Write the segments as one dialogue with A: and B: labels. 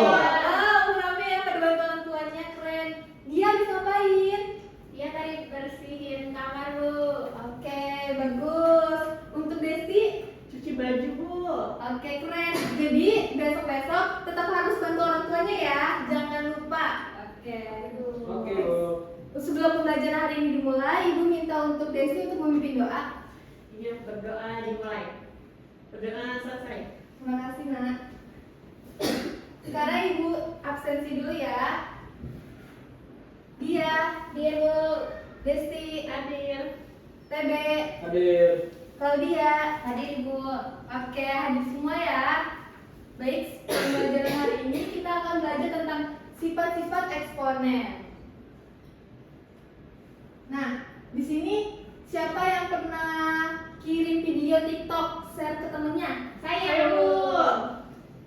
A: rame ya pada bantu orang tuanya, keren. Dia habis ngapain?
B: Dia tadi bersihin kamar, Bu.
A: Oke, bagus. Untuk Desti?
C: Cuci baju, Bu.
A: Oke, keren. Jadi besok-besok tetap harus bantu orang tuanya ya, jangan lupa. Oke.
D: Oke, Bu.
A: Sebelum pembelajaran hari ini dimulai, Ibu minta untuk Desti untuk memimpin doa.
C: Iya, berdoa dimulai. Berdoa selesai.
A: Terima kasih, Nak. Sekarang Ibu absensi dulu ya. Dia, Bu. Desti,
B: Hadir.
A: TB,
D: Hadir.
A: Claudia.
B: Hadir, Ibu.
A: Oke, hadir semua ya. Baik, pembelajaran hari ini kita akan belajar tentang sifat-sifat eksponen. Nah, di sini siapa yang pernah kirim video TikTok share ke temennya?
B: Saya, Bu.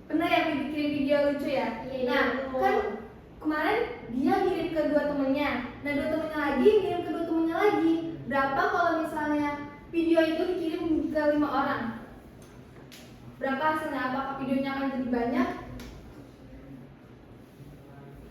A: Pernah ya kirim video lucu ya?
B: Iya,
A: Nah,
B: Bu.
A: kan kemarin dia kirim ke dua temennya. Nah, dua temennya lagi kirim ke dua temennya lagi. Berapa kalau misalnya video itu dikirim ke 5 orang? Berapa hasilnya? Apakah videonya akan jadi banyak?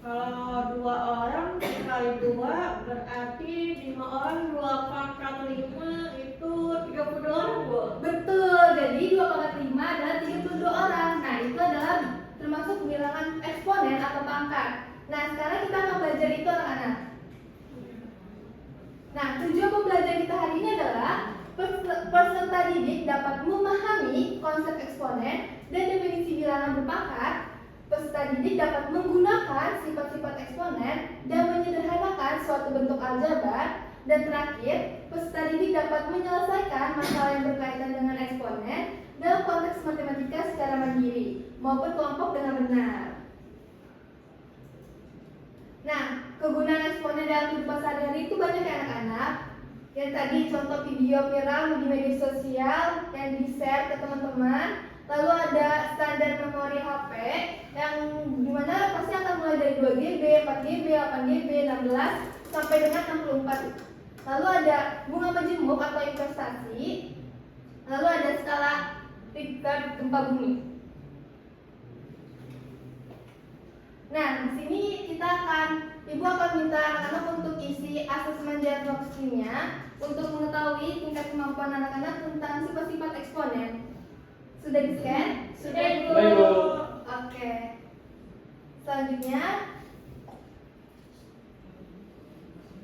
C: Kalau 2 orang kali 2 berarti 5 orang 2 pangkat 5 itu 32 orang, Bu.
A: Betul, jadi 2 pangkat 5 adalah 32 orang. Nah, itu adalah termasuk bilangan eksponen atau pangkat. Nah, sekarang kita akan belajar itu anak-anak. Nah, tujuan pembelajaran kita hari ini adalah peserta didik dapat memahami konsep eksponen dan definisi bilangan berpangkat. Peserta didik dapat menggunakan sifat-sifat eksponen dan menyederhanakan suatu bentuk aljabar. Dan terakhir, peserta didik dapat menyelesaikan masalah yang berkaitan dengan eksponen dalam konteks matematika secara mandiri maupun kelompok dengan benar. Nah, kegunaan eksponen dalam kehidupan sehari-hari itu banyak ya anak-anak. Yang tadi contoh video viral di media sosial yang di-share ke teman-teman. Lalu ada standar memori HP yang dimana pasti akan mulai dari 2GB, 4GB, 8GB, 16 sampai dengan 64. Lalu ada bunga majemuk atau investasi. Lalu ada skala Richter gempa bumi. Nah, di sini Ibu akan minta anak-anak untuk isi asesmen diagnosisnya untuk mengetahui tingkat kemampuan anak-anak tentang sifat-sifat eksponen. Sudah di-scan?
B: Sudah, Ibu.
D: Baik, Bu.
A: Oke. Selanjutnya,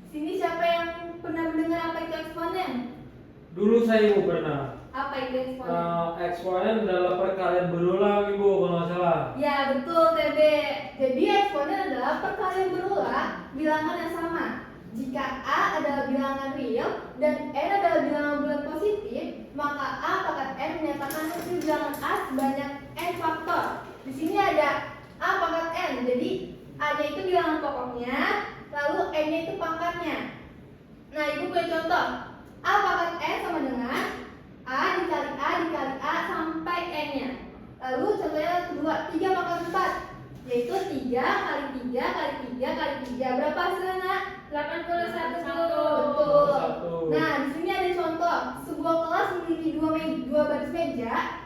A: sini siapa yang pernah mendengar apa itu eksponen?
D: Dulu saya, Ibu, pernah.
A: Apa itu eksponen?
D: Eksponen adalah perkalian berulang, Ibu, kalau nggak salah.
A: Ya, betul, TB. Jadi eksponen adalah perkalian berulang bilangan yang sama. Jika A adalah bilangan real dan N adalah bilangan bulat positif, maka A pangkat N menyatakan hasil bilangan A sebanyak N faktor. Di sini ada A pangkat N, jadi A-nya itu bilangan pokoknya, lalu N-nya itu pangkatnya. Nah, Ibu punya contoh. A pangkat N sama dengan A dikali A sampai N-nya. Lalu contohnya kedua, 3 pangkat 4, yaitu 3 kali 3 kali 3 kali 3. Berapa hasilnya, Nak?
B: 81, Bu.
A: Betul.
D: 81.
A: Nah, di sini ada contoh. Sebuah kelas memiliki dua baris meja.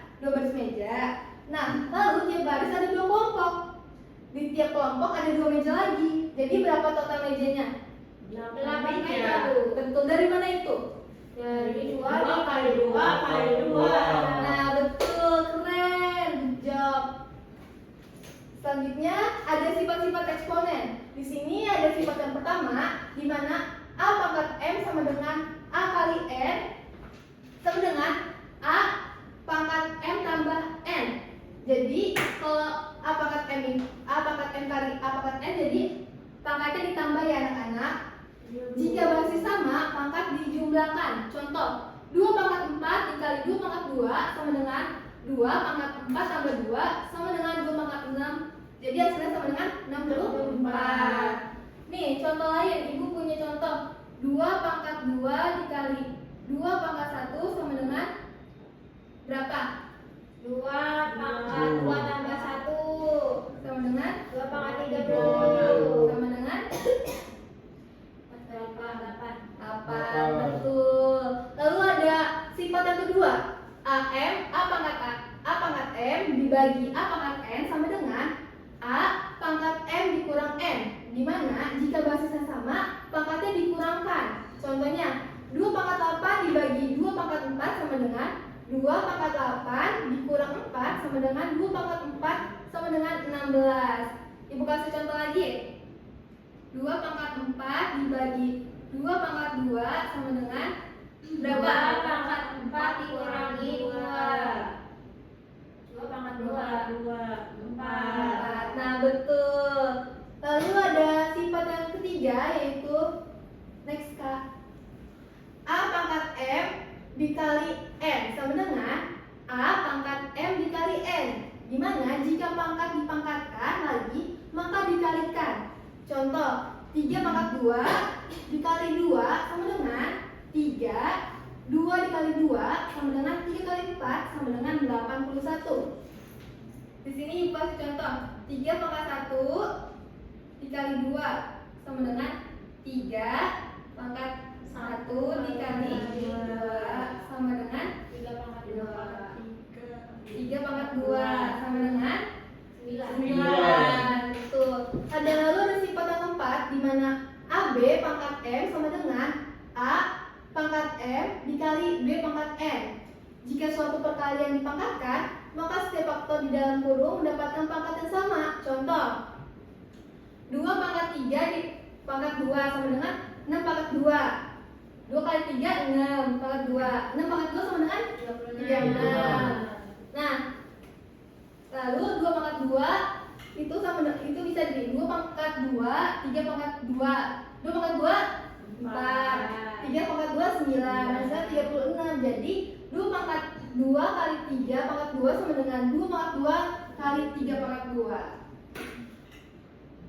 A: Nah, lalu tiap baris ada 2 kelompok. Di tiap kelompok ada 2 meja lagi. Jadi berapa total mejanya?
B: 8 meja, Bu.
A: Betul. Dari mana itu?
B: Dari 2
C: 2 kali 2 kali 2.
A: Nah, betul, keren. Good job. Selanjutnya ada sifat-sifat eksponen. Di sini ada sifat yang pertama, di mana A pangkat M sama dengan A kali N sama dengan A pangkat M tambah N. Jadi kalau A pangkat M kali A pangkat N, jadi pangkatnya ditambah ya anak-anak. Jika basis sama, pangkat dijumlahkan. Contoh, 2 pangkat 4 dikali 2 pangkat 2 sama dengan 2 pangkat 4 tambah 2 sama dengan 2 pangkat 6. Jadi hasilnya sama dengan 64. Nih, contoh lain, Ibu punya contoh 2 pangkat 2 dikali 2 pangkat 1 sama dengan berapa?
B: 2 pangkat 2 tambah 1
A: Sama dengan
B: 2 pangkat 30
A: sama dengan 8.
D: 8.
A: Betul. Lalu ada sifat yang kedua, A pangkat M dibagi A pangkat N sama dengan A di mana jika basisnya sama, pangkatnya dikurangkan. Contohnya, 2 pangkat 8 dibagi 2 pangkat 4 sama dengan 2 pangkat 8 dikurang 4 sama dengan 2 pangkat 4 sama dengan 16. Ibu kasih contoh lagi. 2 pangkat 4 dibagi 2 pangkat 2 sama dengan berapa?
B: 2 pangkat 4 dikurangi 2. 2 pangkat 2.
A: 4. Nah, betul. Lalu ada sifat yang ketiga yaitu next Kak. A pangkat M dikali N sama dengan A pangkat M dikali N. Dimana jika pangkat dipangkatkan lagi, maka dikalikan. Contoh, 3 pangkat 2 dikali 2 sama dengan 3. 2 dikali 2 sama dengan 3 kali 4 sama dengan 81. Di sini ibu kasih contoh, 3 pangkat 1 dikali 2 sama dengan 3 pangkat 1 dikali 2 sama dengan
B: 3 pangkat 2.
A: 3 pangkat 2 sama dengan
B: 9.
A: 9. Betul. Ada lalu ada sifat yang keempat di mana AB pangkat M sama dengan A pangkat M dikali B pangkat N. Jika suatu perkalian dipangkatkan, maka setiap faktor di dalam kurung mendapatkan pangkat yang sama. Contoh, 2 pangkat 3 di pangkat 2 sama dengan 6 pangkat 2. 2 kali 3, 6 pangkat 2. 6 pangkat 2 sama dengan 36. Nah, lalu 2 pangkat 2 itu sama itu bisa jadi 2 pangkat 2, 3 pangkat 2. 2 pangkat 2 4. 3 pangkat 2 9. Hasilnya 36. Jadi 2 pangkat 2 kali 3 pangkat 2 sama dengan 2 pangkat 2 kali 3 pangkat 2.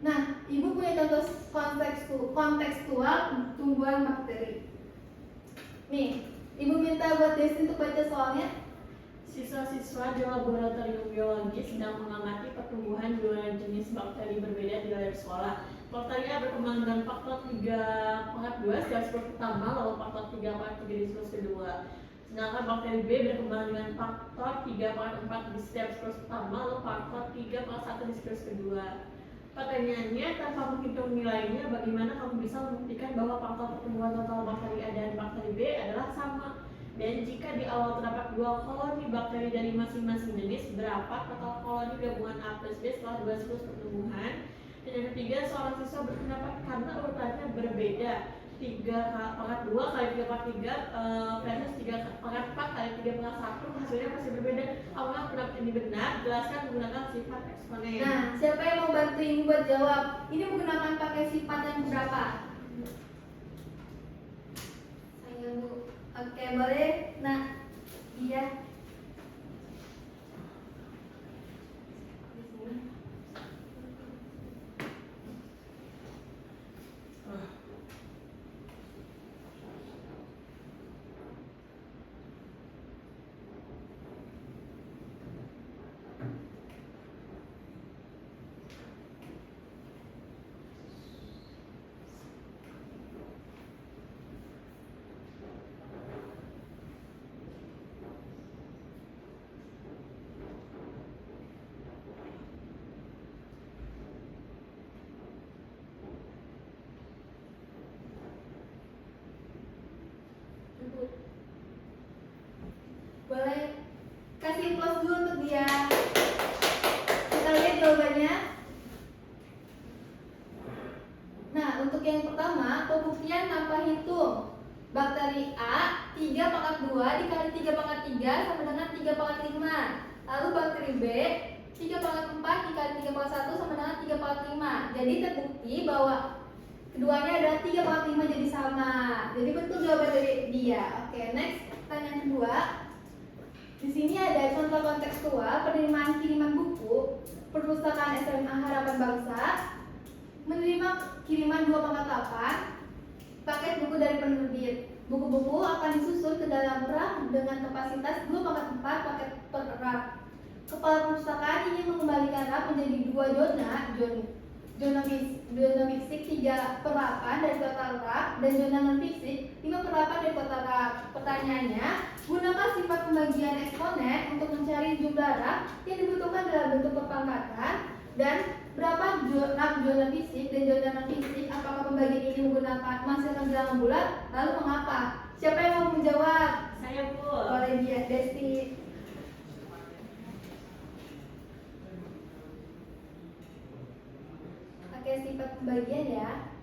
A: Nah, ibu punya contoh kontekstual tumbuhan bakteri. Nih, ibu minta buat Desi untuk baca soalnya.
C: Siswa-siswa di laboratorium biologi sedang mengamati pertumbuhan 2 jenis bakteri berbeda di dalam sekolah. Bakteri A berkembang dengan faktor 3 pangkat 2 setiap siklus pertama, lalu faktor 3 pangkat 3 di siklus kedua. Sedangkan bakteri B berkembang dengan faktor 3 pangkat 4 di setiap siklus pertama, lalu faktor 3 pangkat 1 di siklus kedua. Pertanyaannya, tanpa menghitung nilainya, bagaimana kamu bisa membuktikan bahwa faktor pertumbuhan total bakteri A dan bakteri B adalah sama? Dan jika di awal terdapat 2 koloni bakteri dari masing-masing jenis, berapa total koloni gabungan A plus B setelah 2 siklus pertumbuhan? Dan yang ketiga, seorang siswa berpendapat karena urutannya berbeda, 3 pangkat 2 kali 3 pangkat 3 versus 3 pangkat 4 kali 3 pangkat 1, hasilnya pasti berbeda. Apakah pendapat ini benar? Jelaskan menggunakan sifat eksponen.
A: Nah, siapa yang mau bantu ibu buat jawab? Ini menggunakan pakai sifat yang berapa? Saya Bu. Oke, boleh. Nah, iya. Di sini. Boleh kasih plus dulu untuk dia. Kita lihat jawabannya. Nah, untuk yang pertama, pembuktian tanpa hitung. Bakteri A 3 pangkat 2 dikali 3 pangkat 3 sama dengan 3 pangkat 5. Lalu bakteri B 3 pangkat 4 dikali 3 pangkat 1 sama dengan 3 pangkat 5. Jadi terbukti bahwa keduanya adalah 3 pangkat 5 jadi sama. Jadi betul jawaban dari dia. Oke, next pertanyaan kedua. Di sini ada contoh kontekstual penerimaan kiriman buku perpustakaan SMA Harapan Bangsa menerima kiriman 2,8 paket buku dari penerbit. Buku-buku akan disusun ke dalam rak dengan kapasitas 2,4 paket per rak. Kepala perpustakaan ingin mengembalikan rak menjadi 2 zona fisik 3/8 dari total rak dan zona non fisik 5/8 dari total rak. Pertanyaannya, gunakan sifat pembagian eksponen untuk mencari jumlah rak yang dibutuhkan dalam bentuk perpangkatan Dan berapa zona fisik dan zona non fisik? Apakah pembagian ini menggunakan menghasilkan bilangan bulat? Lalu mengapa? Siapa yang mau menjawab?
C: Saya Bu.
A: Boleh dia, Desti. Oke, sifat pembagian ya.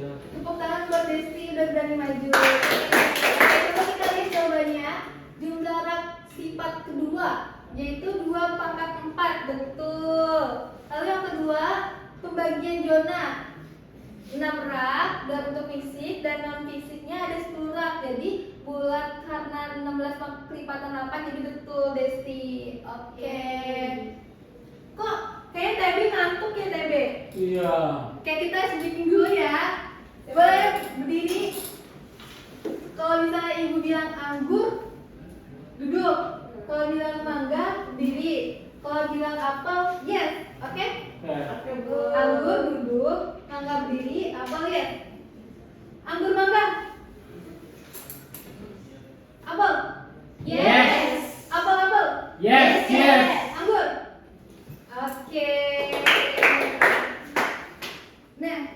A: Tepuk tangan buat Desti udah berani maju. Oke, coba kita lihat jawabannya. Jumlah rak sifat kedua yaitu 2 pangkat 4, betul. Lalu yang kedua, pembagian zona 6 rak dalam bentuk fisik dan non fisiknya ada 10 rak. Jadi bulat karena 16 kelipatan 8 jadi betul Desti. Oke. Kok kayaknya TB ngantuk ya TB?
D: Iya.
A: Kayak kita sleeping dulu ya. Boleh berdiri. Kalau misalnya ibu bilang anggur, duduk. Kalau bilang mangga, berdiri. Kalau bilang apel, yes. Oke?
C: Oke Bu.
A: Anggur duduk, mangga berdiri, apel yes. Anggur mangga. Apel.
D: Yes.
A: Apel.
D: Yes, yes.
A: Anggur. Oke. Nah,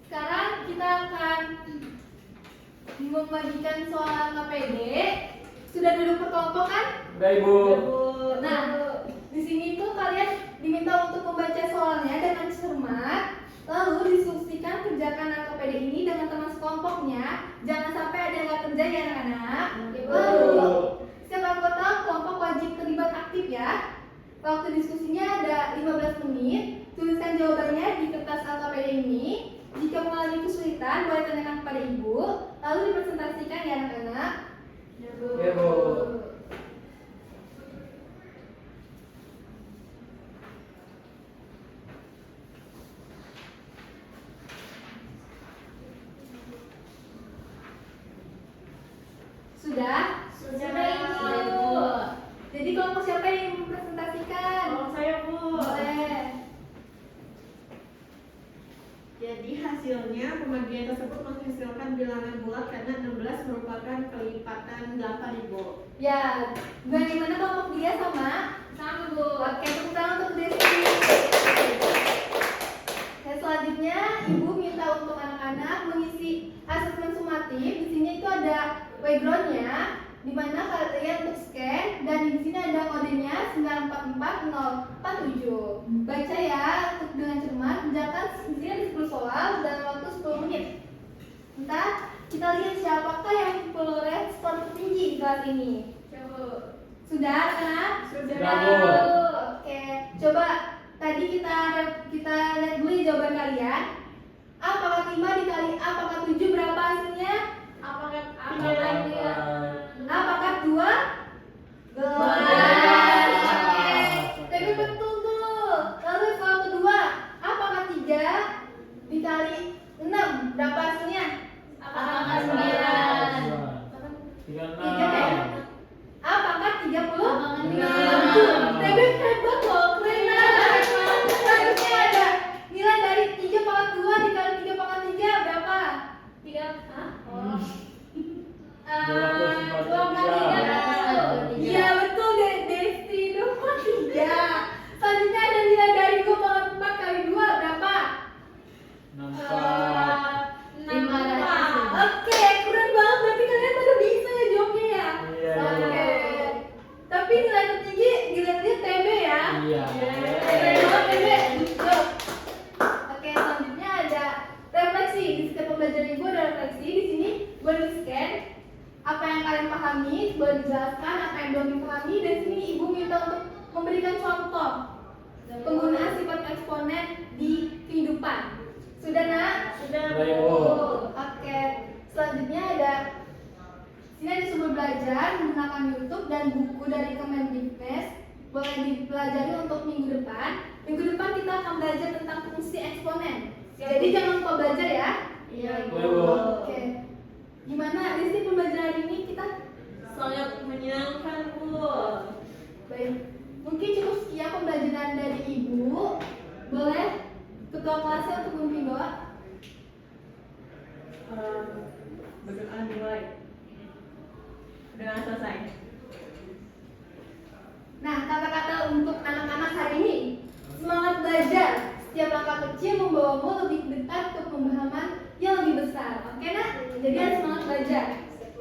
A: sekarang kita akan membagikan soal KPD. Sudah duduk berkelompok kan?
D: Udah Ibu.
A: Nah, di sini tuh kalian diminta untuk membaca soalnya dengan cermat, lalu diskusikan kerjakan KPD ini dengan teman sekelompoknya. Jangan sampai ada yang nggak kerja ya anak-anak. Lalu, setiap anggota kelompok wajib terlibat aktif ya. Waktu diskusinya ada 15 menit. Tuliskan jawabannya di kertas KPD ini. Jika mengalami kesulitan, boleh tanyakan kepada ibu. Lalu dipresentasikan ya anak-anak.
D: Ya Bu.
A: Sudah?
C: Ibu.
A: Jadi kelompok siapa yang mempresentasikan?
C: Kalau saya Bu.
A: Boleh.
C: Jadi hasilnya pembagian tersebut menghasilkan bilangan bulat karena 16 merupakan kelipatan 8 Ibu.
A: Ya, bagaimana kelompok dia sama?
B: Sama Bu.
A: Oke, tepuk tangan untuk Desi. Oke, selanjutnya ibu minta untuk anak-anak mengisi asesmen sumatif. Di sini itu ada backgroundnya, di mana kalian untuk scan dan di sini ada kodenya 944047. Baca ya untuk dengan cermat. Kerjakan di sini ada 10 soal dalam waktu 10 menit. Ntar kita lihat siapakah yang memperoleh skor tertinggi di kelas ini. Sudah kan?
D: Sudah, Bu.
A: Oke, coba tadi kita lihat dulu jawaban kalian. A pangkat 5 dikali A pangkat 7 berapa hasilnya?
C: Apakah
A: A pangkat 2
D: Belas.
A: Oke, tapi betul tuh. Lalu soal kedua, A pangkat 3 dikali 6 berapa hasilnya?
B: A pangkat 9.
D: 36.
A: A pangkat 30
B: 36.
A: Tapi hebat loh, keren banget. Harusnya ada nilai dari 3 pangkat 2 dikali 3 pangkat 3 berapa?
B: 3. Hah? Oh.
D: 243.
A: Iya betul Desti, 2,3. Selanjutnya ada nilai dari 2 pangkat 4 kali 2 berapa?
D: 64.
B: 6.
A: Oke, keren banget, berarti kalian pada bisa ya jawabnya ya?
D: Iya,
A: Oke. Tapi nilai tertinggi dilihat-lihat TB ya?
D: Iya.
A: Keren banget TB, good job. Oke, selanjutnya ada refleksi. Di setiap pembelajaran ibu ada refleksi. Di sini boleh di-scan apa yang kalian pahami, boleh dijelaskan apa yang belum dipahami. Dan sini ibu minta untuk memberikan contoh penggunaan sifat eksponen di kehidupan. Sudah minggu depan kita akan belajar tentang fungsi eksponen. Jadi jangan lupa belajar ya.
C: Iya,
D: Boleh, Bu.
A: Oke. Gimana Rizky pembelajaran hari ini kita?
C: Sangat menyenangkan, Bu.
A: Baik. Mungkin cukup sekian pembelajaran dari Ibu. Boleh ketua kelasnya untuk memimpin doa?
C: Berdoa dimulai. Udah selesai.
A: Nah, kata-kata untuk anak-anak hari ini. Semangat belajar. Setiap langkah kecil membawamu lebih dekat ke pemahaman yang lebih besar. Oke, nak? Jadi harus semangat belajar.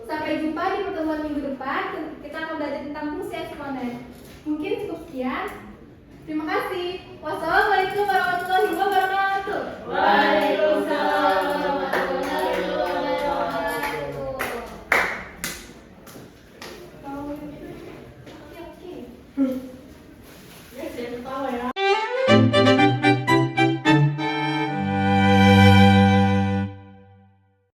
A: Sampai jumpa di pertemuan minggu depan. Kita akan belajar tentang fungsi eksponen. Mungkin cukup sekian. Terima kasih. Wassalamualaikum warahmatullahi wabarakatuh.
C: Bye.